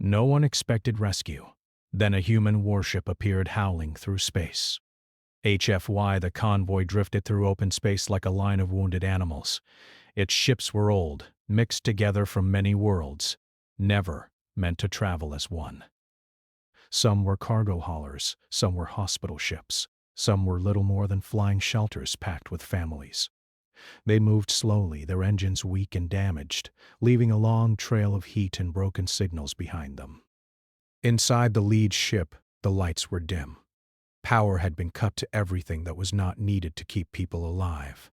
No one expected rescue. Then a human warship appeared howling through space. HFY, the convoy, drifted through open space like a line of wounded animals. Its ships were old, mixed together from many worlds, never meant to travel as one. Some were cargo haulers, some were hospital ships, some were little more than flying shelters packed with families. They moved slowly, their engines weak and damaged, leaving a long trail of heat and broken signals behind them. Inside the lead ship, the lights were dim. Power had been cut to everything that was not needed to keep people alive.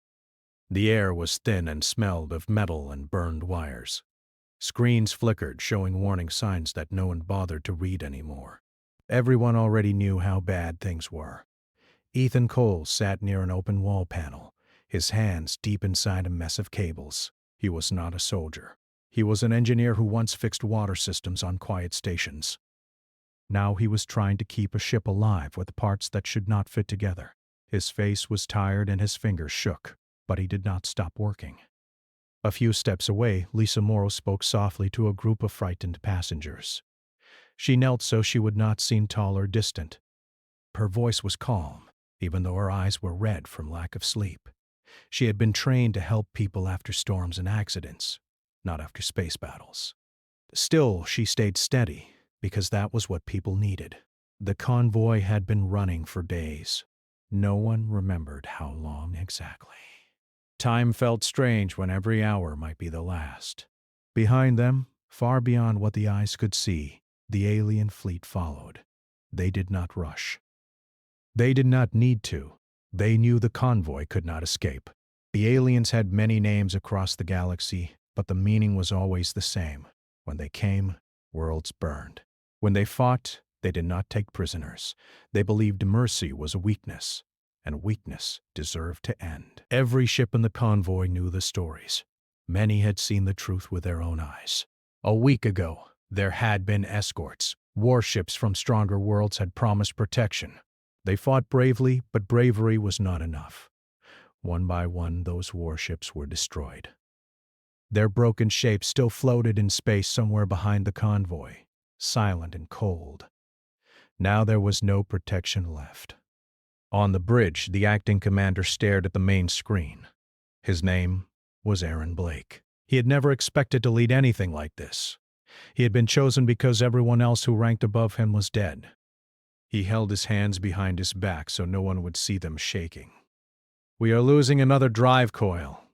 The air was thin and smelled of metal and burned wires. Screens flickered, showing warning signs that no one bothered to read anymore. Everyone already knew how bad things were. Ethan Cole sat near an open wall panel, his hands deep inside a mess of cables. He was not a soldier. He was an engineer who once fixed water systems on quiet stations. Now he was trying to keep a ship alive with parts that should not fit together. His face was tired and his fingers shook, but he did not stop working. A few steps away, Lisa Morrow spoke softly to a group of frightened passengers. She knelt so she would not seem tall or distant. Her voice was calm, even though her eyes were red from lack of sleep. She had been trained to help people after storms and accidents, not after space battles. Still, she stayed steady, because that was what people needed. The convoy had been running for days. No one remembered how long exactly. Time felt strange when every hour might be the last. Behind them, far beyond what the eyes could see, the alien fleet followed. They did not rush. They did not need to. They knew the convoy could not escape. The aliens had many names across the galaxy, but the meaning was always the same. When they came, worlds burned. When they fought, they did not take prisoners. They believed mercy was a weakness, and weakness deserved to end. Every ship in the convoy knew the stories. Many had seen the truth with their own eyes. A week ago, there had been escorts. Warships from stronger worlds had promised protection. They fought bravely, but bravery was not enough. One by one, those warships were destroyed. Their broken shapes still floated in space somewhere behind the convoy, silent and cold. Now there was no protection left. On the bridge, the acting commander stared at the main screen. His name was Aaron Blake. He had never expected to lead anything like this. He had been chosen because everyone else who ranked above him was dead. He held his hands behind his back so no one would see them shaking. "We are losing another drive coil,"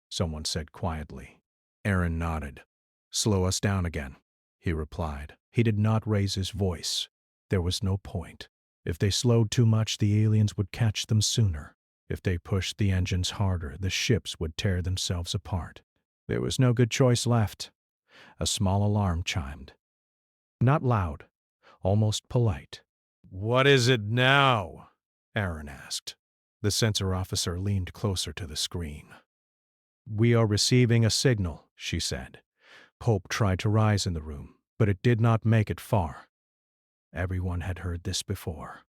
someone said quietly. Aaron nodded. "Slow us down again," he replied. He did not raise his voice. There was no point. If they slowed too much, the aliens would catch them sooner. If they pushed the engines harder, the ships would tear themselves apart. There was no good choice left. A small alarm chimed. Not loud, almost polite. "What is it now?" Aaron asked. The sensor officer leaned closer to the screen. "We are receiving a signal," she said. Hope tried to rise in the room, but it did not make it far. Everyone had heard this before.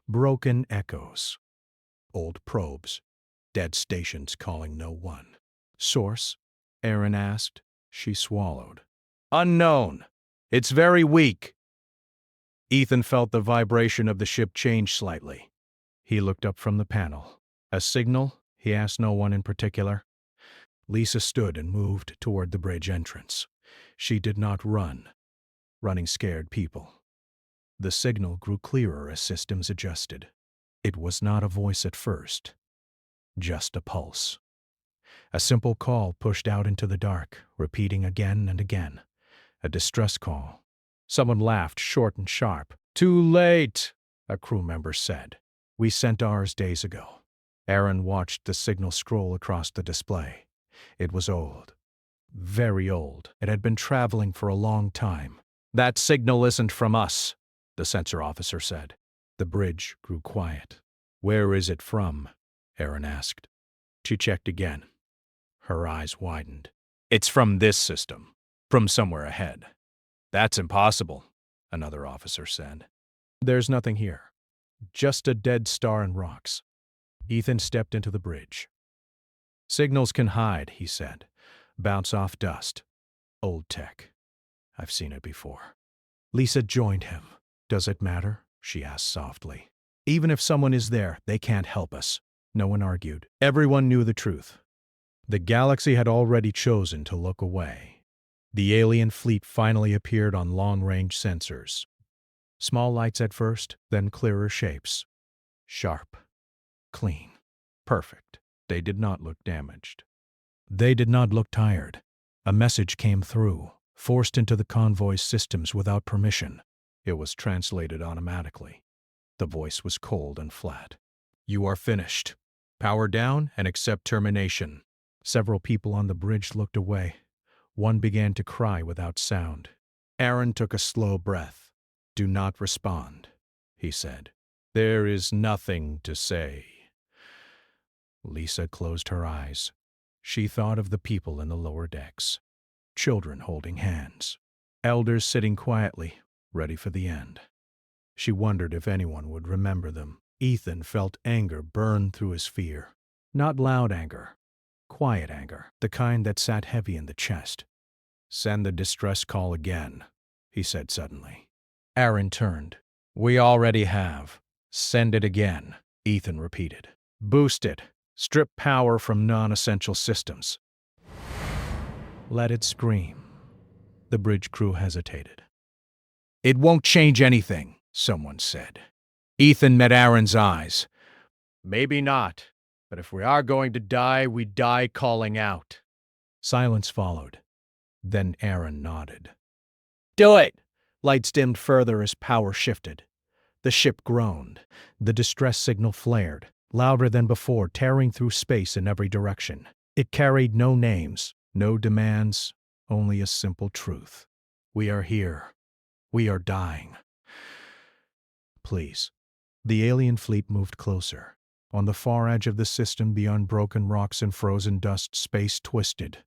Broken echoes. Old probes. Dead stations calling no one. "Source?" Aaron asked. She swallowed. "Unknown. It's very weak." Ethan felt the vibration of the ship change slightly. He looked up from the panel. "A signal?" he asked no one in particular. Lisa stood and moved toward the bridge entrance. She did not run. Running scared people. The signal grew clearer as systems adjusted. It was not a voice at first, just a pulse. A simple call pushed out into the dark, repeating again and again. A distress call. Someone laughed, short and sharp. "Too late," a crew member said. "We sent ours days ago." Aaron watched the signal scroll across the display. It was old. Very old. It had been traveling for a long time. "That signal isn't from us," the sensor officer said. The bridge grew quiet. "Where is it from?" Aaron asked. She checked again. Her eyes widened. "It's from this system. From somewhere ahead." "That's impossible," another officer said. "There's nothing here. Just a dead star and rocks." Ethan stepped into the bridge. "Signals can hide," he said. "Bounce off dust. Old tech. I've seen it before." Lisa joined him. Does it matter? She asked softly. Even if someone is there, they can't help us. No one argued. Everyone knew the truth. The galaxy had already chosen to look away. The alien fleet finally appeared on long-range sensors. Small lights at first, then clearer shapes. Sharp. Clean. Perfect. They did not look damaged. They did not look tired. A message came through, forced into the convoy's systems without permission. It was translated automatically. The voice was cold and flat. You are finished. Power down and accept termination. Several people on the bridge looked away. One began to cry without sound. Aaron took a slow breath. Do not respond, he said. There is nothing to say. Lisa closed her eyes. She thought of the people in the lower decks. Children holding hands. Elders sitting quietly, ready for the end. She wondered if anyone would remember them. Ethan felt anger burn through his fear. Not loud anger. Quiet anger, the kind that sat heavy in the chest. Send the distress call again, he said suddenly. Aaron turned. We already have. Send it again, Ethan repeated. Boost it. Strip power from non-essential systems. Let it scream. The bridge crew hesitated. It won't change anything, someone said. Ethan met Aaron's eyes. Maybe not, but if we are going to die, we die calling out. Silence followed. Then Aaron nodded. Do it! Lights dimmed further as power shifted. The ship groaned. The distress signal flared, louder than before, tearing through space in every direction. It carried no names, no demands, only a simple truth. We are here. We are dying. Please. The alien fleet moved closer. On the far edge of the system, beyond broken rocks and frozen dust, space twisted.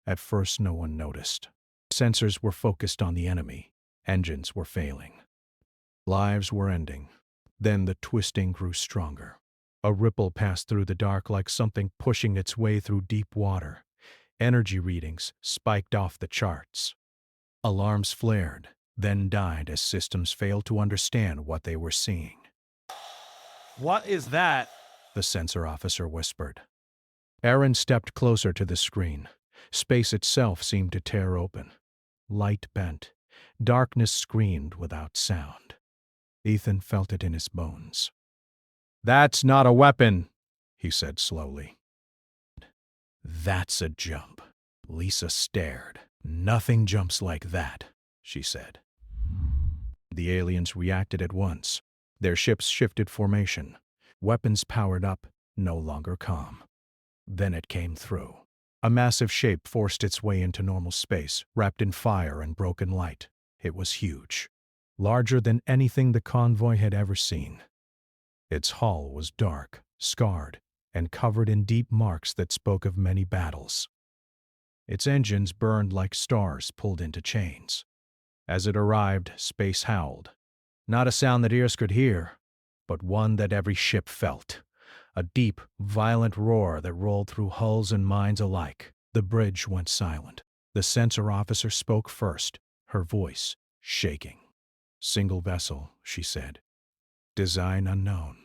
At first, no one noticed. Sensors were focused on the enemy. Engines were failing. Lives were ending. Then the twisting grew stronger. A ripple passed through the dark like something pushing its way through deep water. Energy readings spiked off the charts. Alarms flared, then died as systems failed to understand what they were seeing. What is that? The sensor officer whispered. Aaron stepped closer to the screen. Space itself seemed to tear open. Light bent. Darkness screamed without sound. Ethan felt it in his bones. That's not a weapon, he said slowly. That's a jump. Lisa stared. Nothing jumps like that, she said. The aliens reacted at once. Their ships shifted formation. Weapons powered up, no longer calm. Then it came through. A massive shape forced its way into normal space, wrapped in fire and broken light. It was huge. Larger than anything the convoy had ever seen. Its hull was dark, scarred, and covered in deep marks that spoke of many battles. Its engines burned like stars pulled into chains. As it arrived, space howled. Not a sound that ears could hear, but one that every ship felt. A deep, violent roar that rolled through hulls and minds alike. The bridge went silent. The sensor officer spoke first, her voice shaking. Single vessel, she said. Design unknown.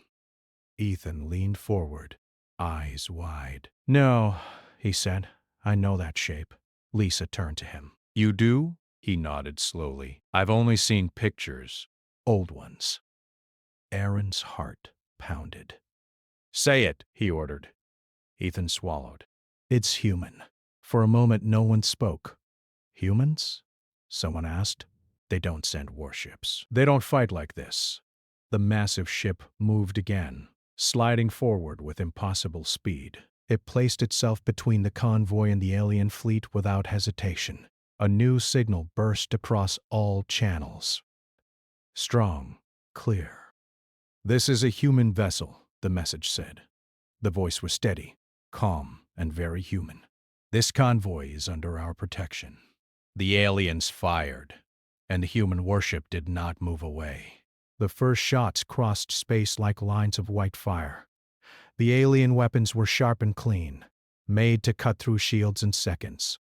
Ethan leaned forward, eyes wide. No, he said. I know that shape. Lisa turned to him. You do? He nodded slowly. I've only seen pictures. Old ones. Aaron's heart pounded. Say it, he ordered. Ethan swallowed. It's human. For a moment, no one spoke. Humans? Someone asked. They don't send warships. They don't fight like this. The massive ship moved again, sliding forward with impossible speed. It placed itself between the convoy and the alien fleet without hesitation. A new signal burst across all channels. Strong, clear. This is a human vessel, the message said. The voice was steady, calm, and very human. This convoy is under our protection. The aliens fired, and the human warship did not move away. The first shots crossed space like lines of white fire. The alien weapons were sharp and clean, made to cut through shields in seconds.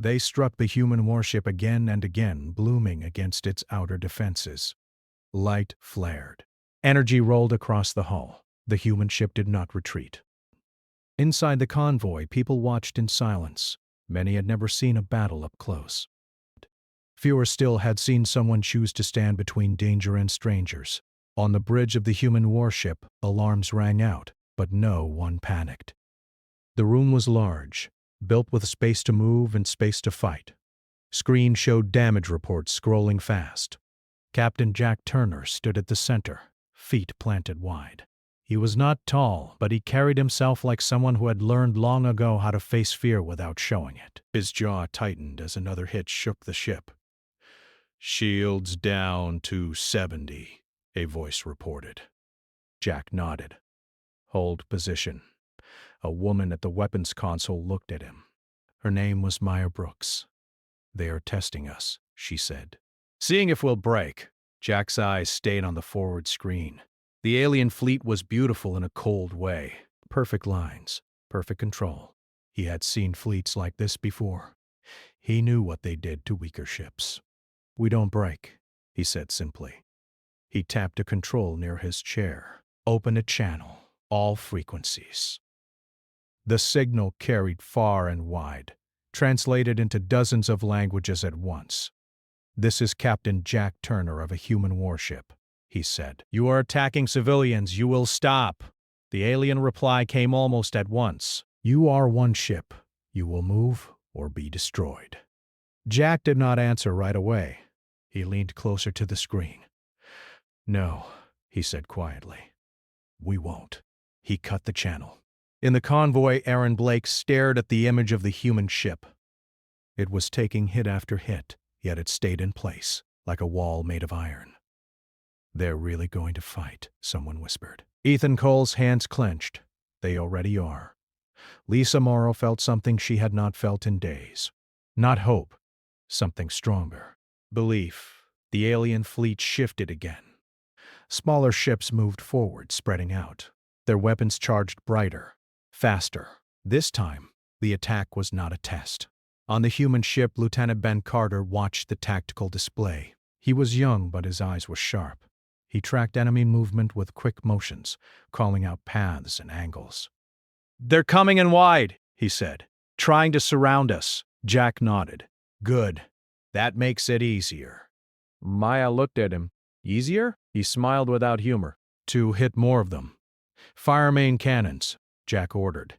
They struck the human warship again and again, blooming against its outer defenses. Light flared. Energy rolled across the hull. The human ship did not retreat. Inside the convoy, people watched in silence. Many had never seen a battle up close. Fewer still had seen someone choose to stand between danger and strangers. On the bridge of the human warship, alarms rang out, but no one panicked. The room was large, built with space to move and space to fight. Screens showed damage reports scrolling fast. Captain Jack Turner stood at the center, feet planted wide. He was not tall, but he carried himself like someone who had learned long ago how to face fear without showing it. His jaw tightened as another hit shook the ship. "Shields down to 70, a voice reported. Jack nodded. "Hold position." A woman at the weapons console looked at him. Her name was Maya Brooks. "They are testing us," she said. "Seeing if we'll break." Jack's eyes stayed on the forward screen. The alien fleet was beautiful in a cold way. Perfect lines, perfect control. He had seen fleets like this before. He knew what they did to weaker ships. "We don't break," he said simply. He tapped a control near his chair. "Open a channel, all frequencies." The signal carried far and wide, translated into dozens of languages at once. "This is Captain Jack Turner of a human warship," he said. "You are attacking civilians. You will stop." The alien reply came almost at once. "You are one ship. You will move or be destroyed." Jack did not answer right away. He leaned closer to the screen. "No," he said quietly. "We won't." He cut the channel. In the convoy, Aaron Blake stared at the image of the human ship. It was taking hit after hit, yet it stayed in place, like a wall made of iron. "They're really going to fight," someone whispered. Ethan Cole's hands clenched. "They already are." Lisa Morrow felt something she had not felt in days. Not hope, something stronger. Belief. The alien fleet shifted again. Smaller ships moved forward, spreading out. Their weapons charged brighter, faster. This time, the attack was not a test. On the human ship, Lieutenant Ben Carter watched the tactical display. He was young, but his eyes were sharp. He tracked enemy movement with quick motions, calling out paths and angles. "They're coming in wide," he said. "Trying to surround us." Jack nodded. "Good. That makes it easier." Maya looked at him. "Easier?" He smiled without humor. "To hit more of them." "Fire main cannons," Jack ordered.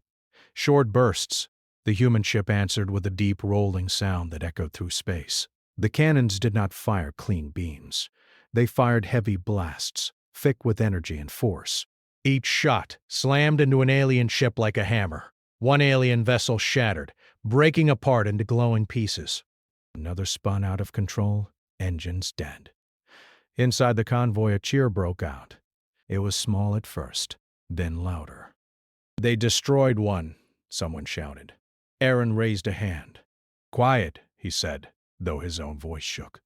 Short bursts. The human ship answered with a deep rolling sound that echoed through space. The cannons did not fire clean beams. They fired heavy blasts, thick with energy and force. Each shot slammed into an alien ship like a hammer. One alien vessel shattered, breaking apart into glowing pieces. Another spun out of control, engines dead. Inside the convoy, a cheer broke out. It was small at first, then louder. "They destroyed one," someone shouted. Aaron raised a hand. "Quiet," he said, though his own voice shook.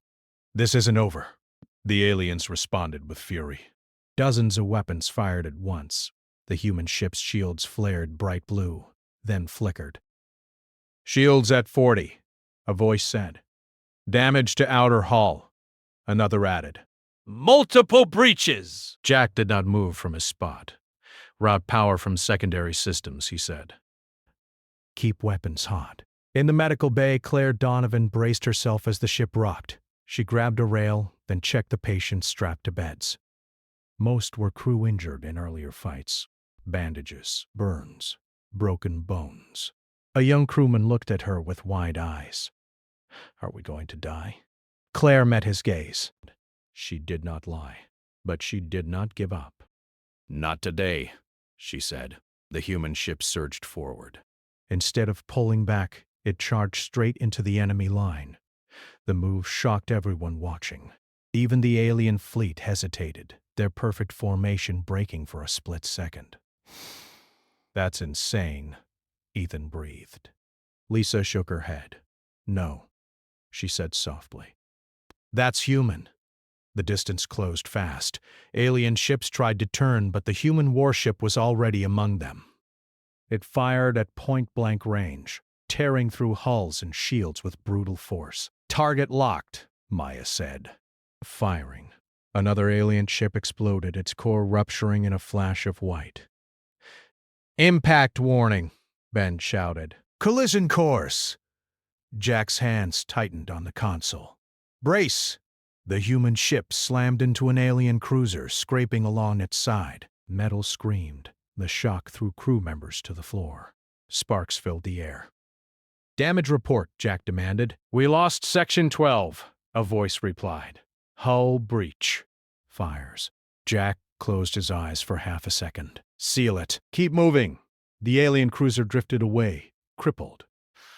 "This isn't over." The aliens responded with fury. Dozens of weapons fired at once. The human ship's shields flared bright blue, then flickered. "Shields at 40, a voice said. "Damage to outer hull," another added. "Multiple breaches!" Jack did not move from his spot. "Route power from secondary systems," he said. "Keep weapons hot." In the medical bay, Claire Donovan braced herself as the ship rocked. She grabbed a rail, then checked the patients strapped to beds. Most were crew injured in earlier fights. Bandages, burns, broken bones. A young crewman looked at her with wide eyes. "Are we going to die?" Claire met his gaze. She did not lie, but she did not give up. "Not today," she said. The human ship surged forward. Instead of pulling back, it charged straight into the enemy line. The move shocked everyone watching. Even the alien fleet hesitated, their perfect formation breaking for a split second. "That's insane," Ethan breathed. Lisa shook her head. "No," she said softly. "That's human." The distance closed fast. Alien ships tried to turn, but the human warship was already among them. It fired at point-blank range, tearing through hulls and shields with brutal force. "Target locked," Maya said. Firing. Another alien ship exploded, its core rupturing in a flash of white. "Impact warning," Ben shouted. "Collision course." Jack's hands tightened on the console. "Brace!" The human ship slammed into an alien cruiser, scraping along its side. Metal screamed. The shock threw crew members to the floor. Sparks filled the air. "Damage report," Jack demanded. "We lost Section 12, a voice replied. "Hull breach." Fires. Jack closed his eyes for half a second. "Seal it. Keep moving." The alien cruiser drifted away, crippled.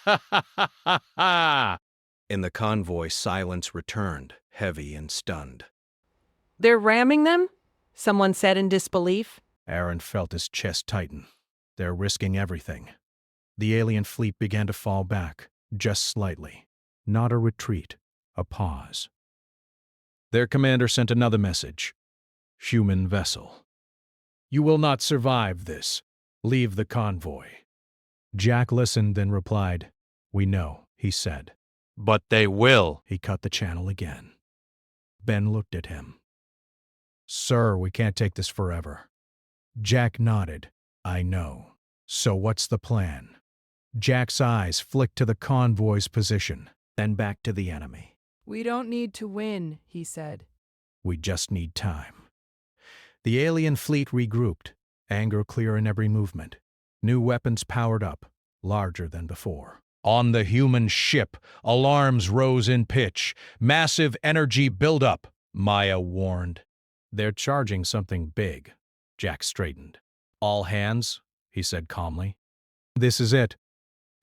"Ha ha ha ha ha!" In the convoy, silence returned, heavy and stunned. "They're ramming them?" someone said in disbelief. Aaron felt his chest tighten. They're risking everything. The alien fleet began to fall back, just slightly. Not a retreat, a pause. Their commander sent another message. "Human vessel. You will not survive this. Leave the convoy." Jack listened, then replied, "We know," he said. "But they will." He cut the channel again. Ben looked at him. "Sir, we can't take this forever." Jack nodded. "I know. So what's the plan?" Jack's eyes flicked to the convoy's position, then back to the enemy. "We don't need to win," he said. "We just need time." The alien fleet regrouped, anger clear in every movement. New weapons powered up, larger than before. On the human ship, alarms rose in pitch. "Massive energy buildup," Maya warned. "They're charging something big." Jack straightened. "All hands," he said calmly. "This is it."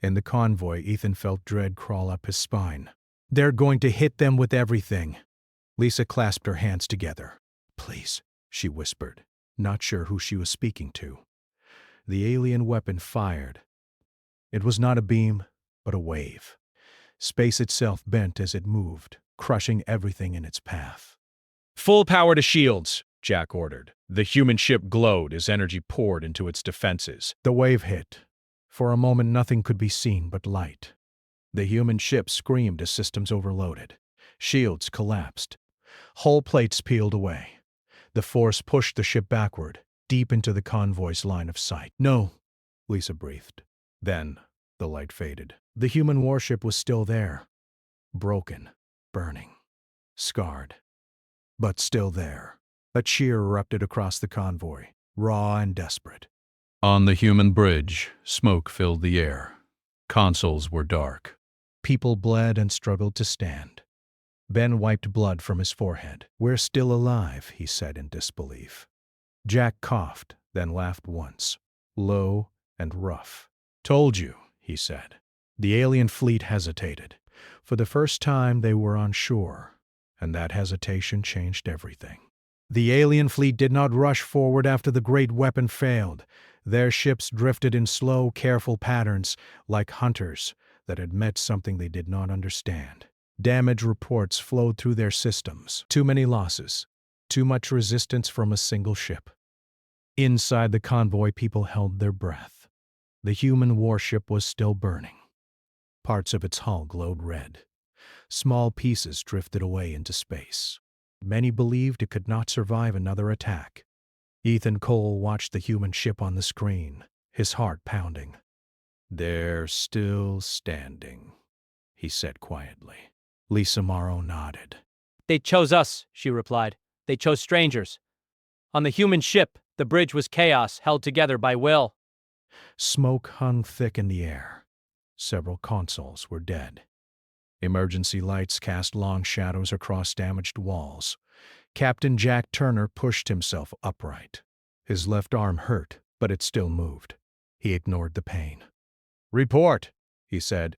In the convoy, Ethan felt dread crawl up his spine. "They're going to hit them with everything." Lisa clasped her hands together. "Please," she whispered, not sure who she was speaking to. The alien weapon fired. It was not a beam, but a wave. Space itself bent as it moved, crushing everything in its path. "Full power to shields," Jack ordered. The human ship glowed as energy poured into its defenses. The wave hit. For a moment, nothing could be seen but light. The human ship screamed as systems overloaded. Shields collapsed. Hull plates peeled away. The force pushed the ship backward, deep into the convoy's line of sight. "No," Lisa breathed. Then the light faded. The human warship was still there. Broken, burning, scarred, but still there. A cheer erupted across the convoy, raw and desperate. On the human bridge, smoke filled the air. Consoles were dark. People bled and struggled to stand. Ben wiped blood from his forehead. "We're still alive," he said in disbelief. Jack coughed, then laughed once, low and rough. "Told you," he said. The alien fleet hesitated. For the first time, they were on shore, and that hesitation changed everything. The alien fleet did not rush forward after the great weapon failed. Their ships drifted in slow, careful patterns, like hunters that had met something they did not understand. Damage reports flowed through their systems. Too many losses. Too much resistance from a single ship. Inside the convoy, people held their breath. The human warship was still burning. Parts of its hull glowed red. Small pieces drifted away into space. Many believed it could not survive another attack. Ethan Cole watched the human ship on the screen, his heart pounding. "They're still standing," he said quietly. Lisa Morrow nodded. "They chose us," she replied. "They chose strangers. On the human ship, the bridge was chaos held together by will." Smoke hung thick in the air. Several consoles were dead. Emergency lights cast long shadows across damaged walls. Captain Jack Turner pushed himself upright. His left arm hurt, but it still moved. He ignored the pain. "Report," he said.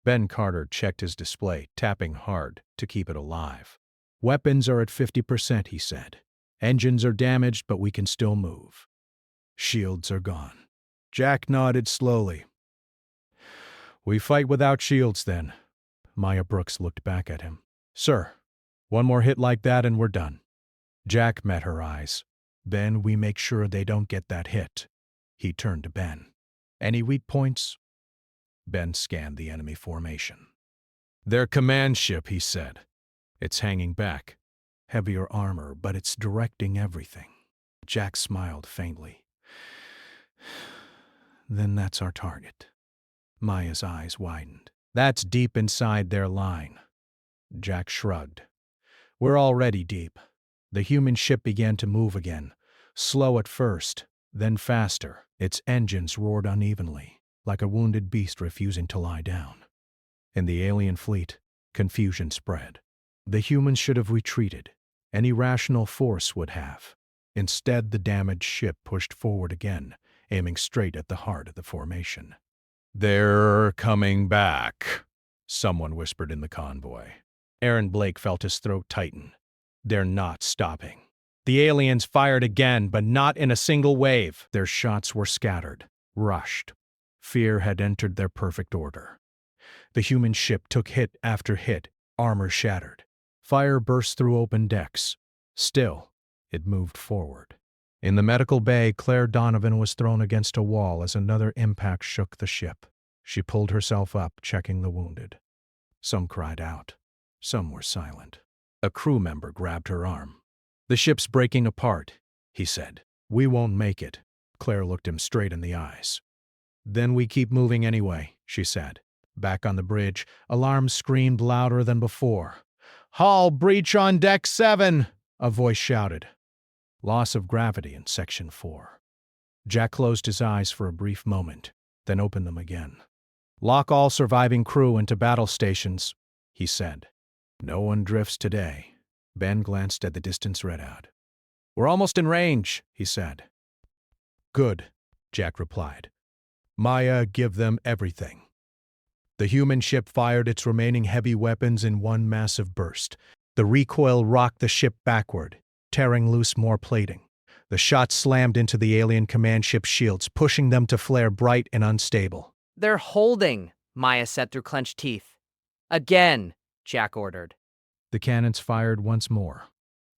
Ben Carter checked his display, tapping hard to keep it alive. "Weapons are at 50%, he said. Engines are damaged, but we can still move. Shields are gone." Jack nodded slowly. "We fight without shields, then." Maya Brooks looked back at him. "Sir, one more hit like that and we're done." Jack met her eyes. "Ben, we make sure they don't get that hit." He turned to Ben. "Any weak points?" Ben scanned the enemy formation. Their command ship, he said. It's hanging back. Heavier armor, but it's directing everything. Jack smiled faintly. Then that's our target. Maya's eyes widened. That's deep inside their line. Jack shrugged. We're already deep. The human ship began to move again, slow at first, then faster. Its engines roared unevenly, like a wounded beast refusing to lie down. In the alien fleet, confusion spread. The humans should have retreated. Any rational force would have. Instead, the damaged ship pushed forward again, aiming straight at the heart of the formation. "They're coming back," someone whispered in the convoy. Aaron Blake felt his throat tighten. They're not stopping. The aliens fired again, but not in a single wave. Their shots were scattered, rushed. Fear had entered their perfect order. The human ship took hit after hit, armor shattered. Fire burst through open decks. Still, it moved forward. In the medical bay, Claire Donovan was thrown against a wall as another impact shook the ship. She pulled herself up, checking the wounded. Some cried out. Some were silent. A crew member grabbed her arm. "The ship's breaking apart," he said. "We won't make it." Claire looked him straight in the eyes. "Then we keep moving anyway," she said. Back on the bridge, alarms screamed louder than before. "Hull breach on deck 7!" a voice shouted. Loss of gravity in Section 4. Jack closed his eyes for a brief moment, then opened them again. "Lock all surviving crew into battle stations," he said. "No one drifts today." Ben glanced at the distance readout. "We're almost in range," he said. "Good," Jack replied. "Maya, give them everything." The human ship fired its remaining heavy weapons in one massive burst. The recoil rocked the ship backward, tearing loose more plating. The shot slammed into the alien command ship's shields, pushing them to flare bright and unstable. They're holding, Maya said through clenched teeth. Again, Jack ordered. The cannons fired once more.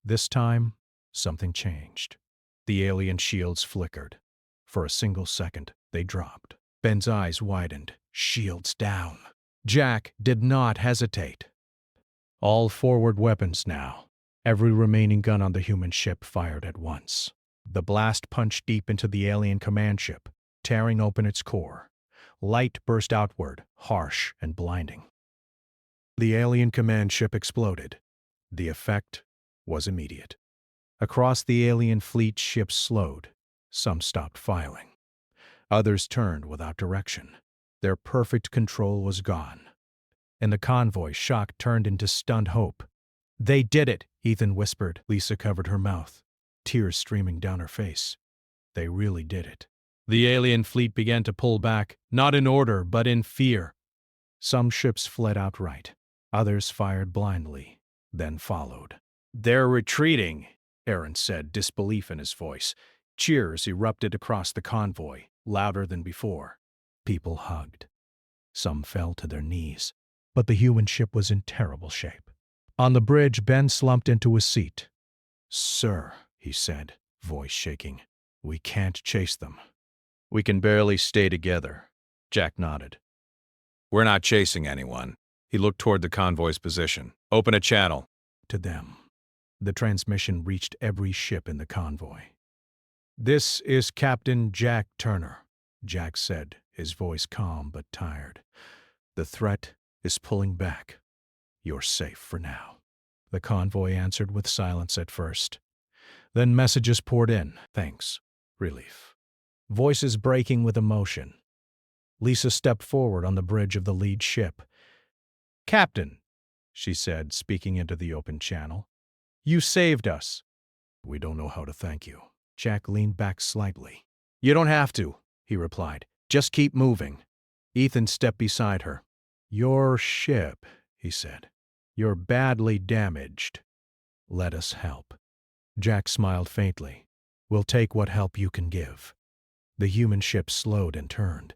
This time, something changed. The alien shields flickered. For a single second, they dropped. Ben's eyes widened, shields down. Jack did not hesitate. All forward weapons now. Every remaining gun on the human ship fired at once. The blast punched deep into the alien command ship, tearing open its core. Light burst outward, harsh and blinding. The alien command ship exploded. The effect was immediate. Across the alien fleet, ships slowed. Some stopped filing. Others turned without direction. Their perfect control was gone. In the convoy, shock turned into stunned hope. "They did it," Ethan whispered. Lisa covered her mouth, tears streaming down her face. They really did it. The alien fleet began to pull back, not in order, but in fear. Some ships fled outright. Others fired blindly, then followed. "They're retreating," Aaron said, disbelief in his voice. Cheers erupted across the convoy, louder than before. People hugged. Some fell to their knees, but the human ship was in terrible shape. On the bridge, Ben slumped into his seat. "Sir," he said, voice shaking, "we can't chase them." "We can barely stay together," Jack nodded. "We're not chasing anyone." He looked toward the convoy's position. "Open a channel." To them. The transmission reached every ship in the convoy. "This is Captain Jack Turner," Jack said, his voice calm but tired. "The threat is pulling back. You're safe for now." The convoy answered with silence at first. Then messages poured in. Thanks. Relief. Voices breaking with emotion. Lisa stepped forward on the bridge of the lead ship. "Captain," she said, speaking into the open channel, "you saved us." "We don't know how to thank you." Jack leaned back slightly. "You don't have to," he replied. "Just keep moving." Ethan stepped beside her. "Your ship," he said. "You're badly damaged. Let us help." Jack smiled faintly. "We'll take what help you can give." The human ship slowed and turned,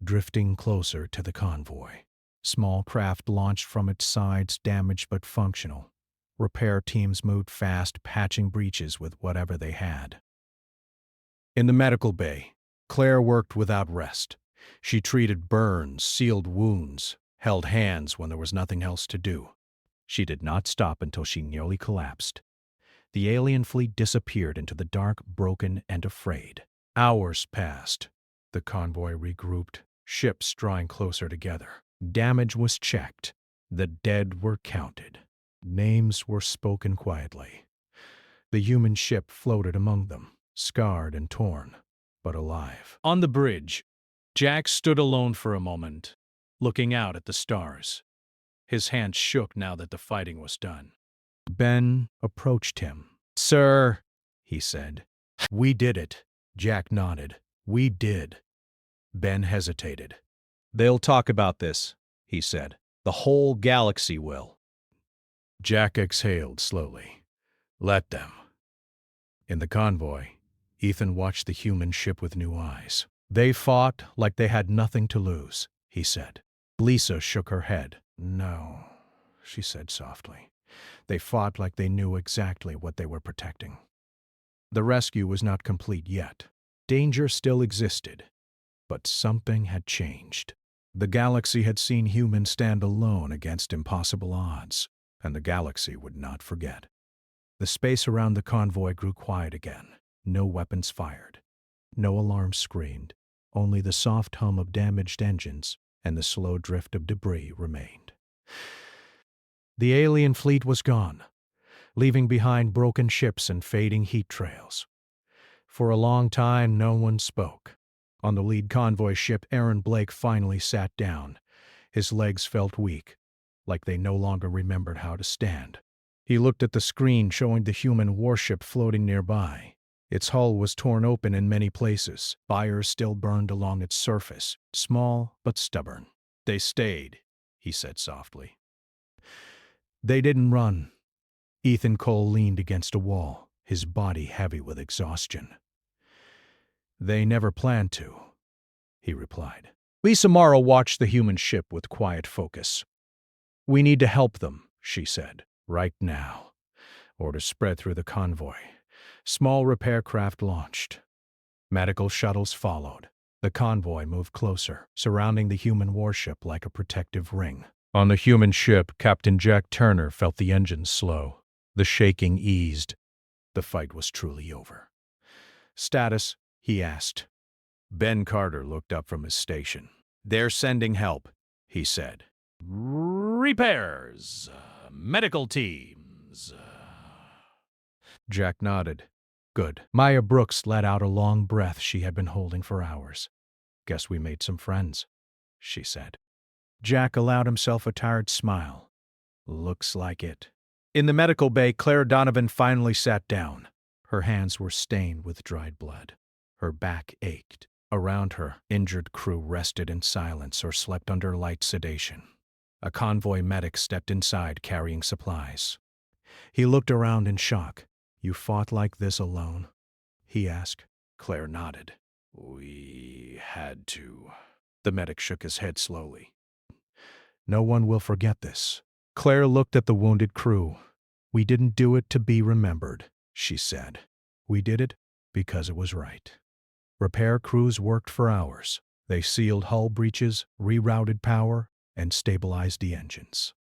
drifting closer to the convoy. Small craft launched from its sides, damaged but functional. Repair teams moved fast, patching breaches with whatever they had. In the medical bay, Claire worked without rest. She treated burns, sealed wounds, held hands when there was nothing else to do. She did not stop until she nearly collapsed. The alien fleet disappeared into the dark, broken, and afraid. Hours passed. The convoy regrouped, ships drawing closer together. Damage was checked. The dead were counted. Names were spoken quietly. The human ship floated among them, scarred and torn, but alive. On the bridge, Jack stood alone for a moment, looking out at the stars. His hands shook now that the fighting was done. Ben approached him. "Sir," he said. "We did it." Jack nodded. "We did." Ben hesitated. "They'll talk about this," he said. "The whole galaxy will." Jack exhaled slowly. "Let them." In the convoy, Ethan watched the human ship with new eyes. "They fought like they had nothing to lose," he said. Lisa shook her head. "No," she said softly. "They fought like they knew exactly what they were protecting." The rescue was not complete yet. Danger still existed, but something had changed. The galaxy had seen humans stand alone against impossible odds, and the galaxy would not forget. The space around the convoy grew quiet again. No weapons fired. No alarms screamed. Only the soft hum of damaged engines and the slow drift of debris remained. The alien fleet was gone, leaving behind broken ships and fading heat trails. For a long time, no one spoke. On the lead convoy ship, Aaron Blake finally sat down. His legs felt weak, like they no longer remembered how to stand. He looked at the screen showing the human warship floating nearby. Its hull was torn open in many places. Fires still burned along its surface, small but stubborn. "They stayed," he said softly. "They didn't run." Ethan Cole leaned against a wall, his body heavy with exhaustion. "They never planned to," he replied. Lisa Morrow watched the human ship with quiet focus. "We need to help them," she said, "right now." Orders spread through the convoy. Small repair craft launched. Medical shuttles followed. The convoy moved closer, surrounding the human warship like a protective ring. On the human ship, Captain Jack Turner felt the engines slow. The shaking eased. The fight was truly over. "Status?" he asked. Ben Carter looked up from his station. "They're sending help," he said. "Repairs. Medical teams." Jack nodded. "Good." Maya Brooks let out a long breath she had been holding for hours. "Guess we made some friends," she said. Jack allowed himself a tired smile. "Looks like it." In the medical bay, Claire Donovan finally sat down. Her hands were stained with dried blood. Her back ached. Around her, injured crew rested in silence or slept under light sedation. A convoy medic stepped inside carrying supplies. He looked around in shock. "You fought like this alone?" he asked. Claire nodded. "We had to." The medic shook his head slowly. "No one will forget this." Claire looked at the wounded crew. "We didn't do it to be remembered," she said. "We did it because it was right." Repair crews worked for hours. They sealed hull breaches, rerouted power, and stabilized the engines.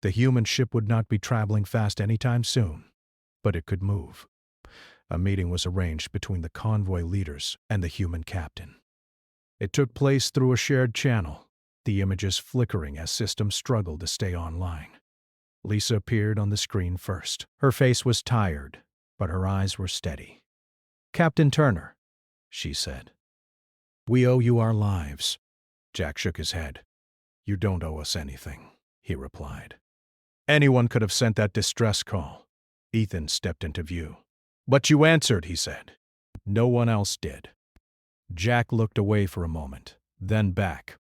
The human ship would not be traveling fast anytime soon, but it could move. A meeting was arranged between the convoy leaders and the human captain. It took place through a shared channel, the images flickering as systems struggled to stay online. Lisa appeared on the screen first. Her face was tired, but her eyes were steady. "Captain Turner," she said. "We owe you our lives." Jack shook his head. "You don't owe us anything," he replied. "Anyone could have sent that distress call." Ethan stepped into view. "But you answered," he said. "No one else did." Jack looked away for a moment, then back.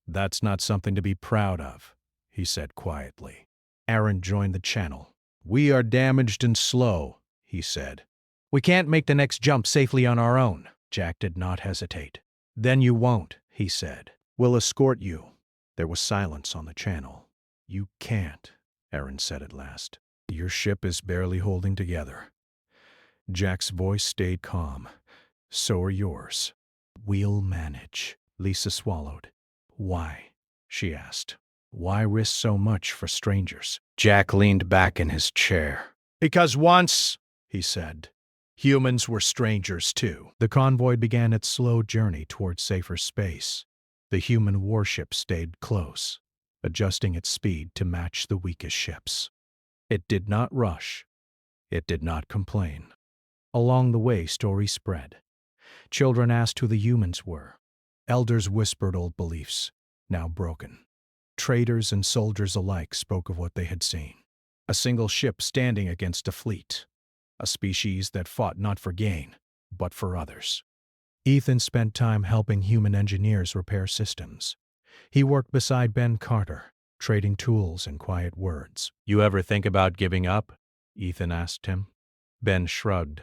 "That's not something to be proud of," he said quietly. Aaron joined the channel. "We are damaged and slow," he said. "We can't make the next jump safely on our own." Jack did not hesitate. "Then you won't," he said. "We'll escort you." There was silence on the channel. "You can't," Aaron said at last. "Your ship is barely holding together." Jack's voice stayed calm. "So are yours." "We'll manage." Lisa swallowed. Why? She asked. Why risk so much for strangers? Jack leaned back in his chair. Because once, he said, humans were strangers too. The convoy began its slow journey towards safer space. The human warship stayed close, adjusting its speed to match the weakest ships. It did not rush. It did not complain. Along the way, stories spread. Children asked who the humans were. Elders whispered old beliefs, now broken. Traders and soldiers alike spoke of what they had seen. A single ship standing against a fleet. A species that fought not for gain, but for others. Ethan spent time helping human engineers repair systems. He worked beside Ben Carter, trading tools and quiet words. You ever think about giving up? Ethan asked him. Ben shrugged.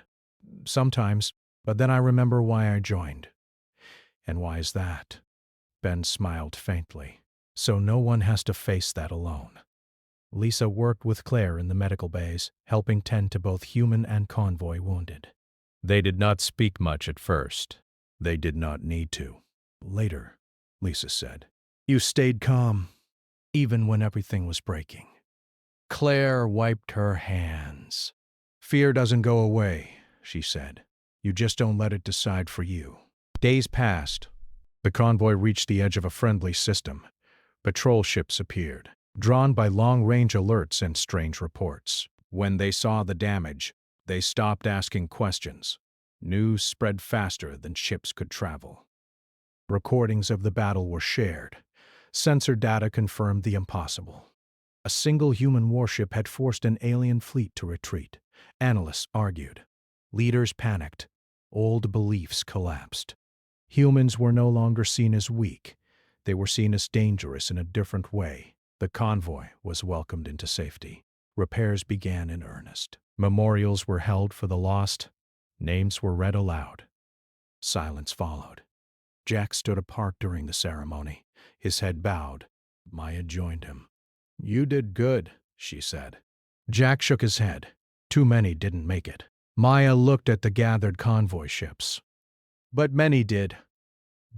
Sometimes, but then I remember why I joined. And why is that? Ben smiled faintly. So no one has to face that alone. Lisa worked with Claire in the medical bays, helping tend to both human and convoy wounded. They did not speak much at first. They did not need to. Later, Lisa said, you stayed calm, even when everything was breaking. Claire wiped her hands. Fear doesn't go away, she said. You just don't let it decide for you. Days passed. The convoy reached the edge of a friendly system. Patrol ships appeared, drawn by long-range alerts and strange reports. When they saw the damage, they stopped asking questions. News spread faster than ships could travel. Recordings of the battle were shared. Sensor data confirmed the impossible. A single human warship had forced an alien fleet to retreat. Analysts argued. Leaders panicked. Old beliefs collapsed. Humans were no longer seen as weak. They were seen as dangerous in a different way. The convoy was welcomed into safety. Repairs began in earnest. Memorials were held for the lost. Names were read aloud. Silence followed. Jack stood apart during the ceremony, his head bowed. Maya joined him. You did good, she said. Jack shook his head. Too many didn't make it. Maya looked at the gathered convoy ships. But many did.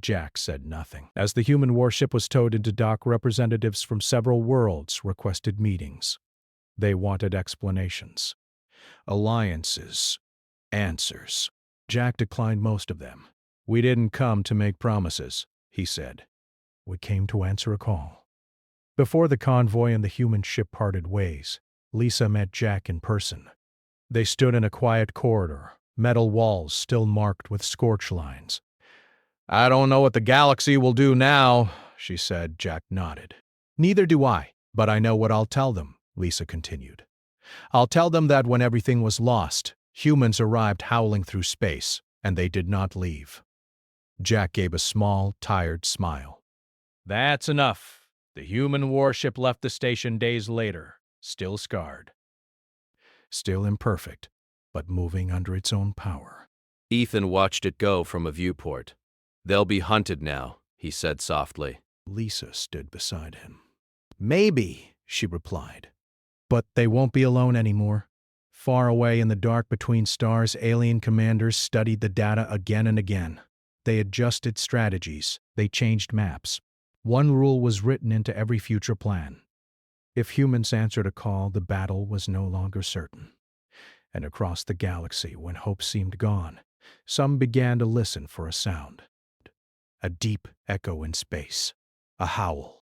Jack said nothing. As the human warship was towed into dock, representatives from several worlds requested meetings. They wanted explanations, alliances, answers. Jack declined most of them. We didn't come to make promises, he said. We came to answer a call. Before the convoy and the human ship parted ways, Lisa met Jack in person. They stood in a quiet corridor, metal walls still marked with scorch lines. I don't know what the galaxy will do now, she said. Jack nodded. Neither do I, but I know what I'll tell them, Lisa continued. I'll tell them that when everything was lost, humans arrived howling through space, and they did not leave. Jack gave a small, tired smile. That's enough. The human warship left the station days later, still scarred. Still imperfect, but moving under its own power. Ethan watched it go from a viewport. They'll be hunted now, he said softly. Lisa stood beside him. Maybe, she replied. But they won't be alone anymore. Far away in the dark between stars, alien commanders studied the data again and again. They adjusted strategies. They changed maps. One rule was written into every future plan. If humans answered a call, the battle was no longer certain. And across the galaxy, when hope seemed gone, some began to listen for a sound. A deep echo in space. A howl.